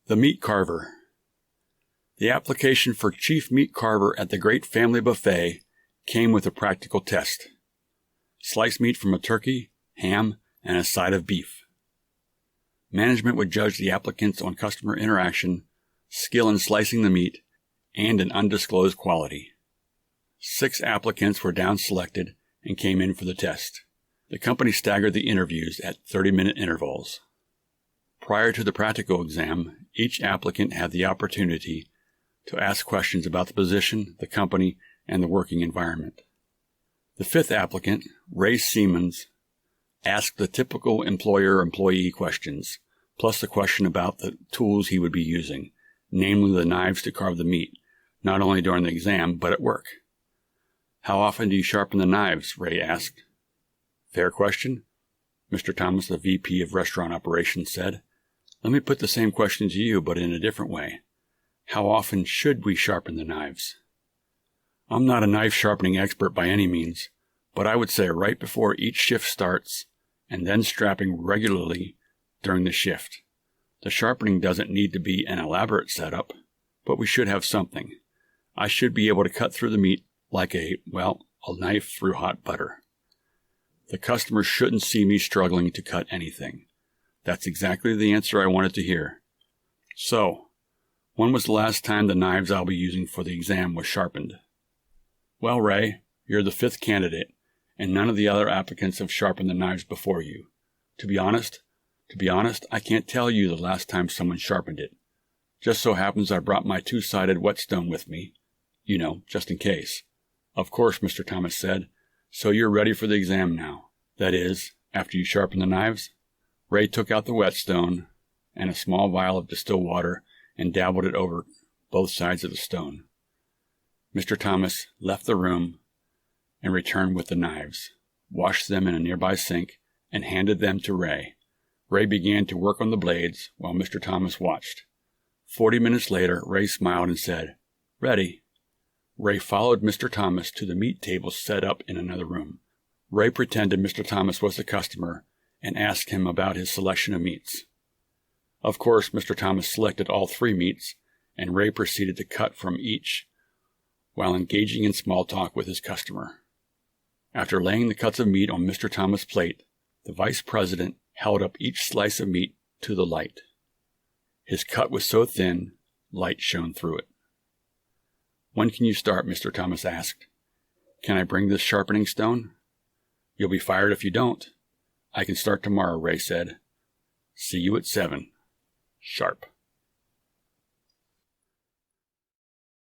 The Meat Carver. The application for Chief Meat Carver at the Great Family Buffet came with a practical test. Sliced meat from a turkey, ham, and a side of beef. Management would judge the applicants on customer interaction, skill in slicing the meat, and an undisclosed quality. 6 applicants were down-selected and came in for the test. The company staggered the interviews at 30-minute intervals. Prior to the practical exam, each applicant had the opportunity to ask questions about the position, the company, and the working environment. The 5th applicant, Ray Siemens, asked the typical employer-employee questions, plus a question about the tools he would be using, namely the knives to carve the meat, not only during the exam, but at work. "How often do you sharpen the knives?" Ray asked. "Fair question," Mr. Thomas, the VP of Restaurant Operations, said. "Let me put the same question to you, but in a different way. How often should we sharpen the knives?" "I'm not a knife sharpening expert by any means, but I would say right before each shift starts, and then strapping regularly during the shift. The sharpening doesn't need to be an elaborate setup, but we should have something. I should be able to cut through the meat like a knife through hot butter. The customer shouldn't see me struggling to cut anything." That's exactly the answer I wanted to hear. "So, when was the last time the knives I'll be using for the exam was sharpened?" "Well, Ray, you're the 5th candidate, and none of the other applicants have sharpened the knives before you. To be honest, I can't tell you the last time someone sharpened it. Just so happens I brought my 2-sided whetstone with me, just in case." "Of course," Mr. Thomas said. "So you're ready for the exam now. That is, after you sharpen the knives?" Ray took out the whetstone and a small vial of distilled water and dabbled it over both sides of the stone. Mr. Thomas left the room and returned with the knives, washed them in a nearby sink, and handed them to Ray. Ray began to work on the blades while Mr. Thomas watched. 40 minutes later, Ray smiled and said, "Ready." Ray followed Mr. Thomas to the meat table set up in another room. Ray pretended Mr. Thomas was the customer and asked him about his selection of meats. Of course, Mr. Thomas selected all 3 meats, and Ray proceeded to cut from each while engaging in small talk with his customer. After laying the cuts of meat on Mr. Thomas' plate, the vice president held up each slice of meat to the light. His cut was so thin, light shone through it. "When can you start?" Mr. Thomas asked. "Can I bring this sharpening stone?" "You'll be fired if you don't." "I can start tomorrow," Ray said. "See you at 7. Sharp."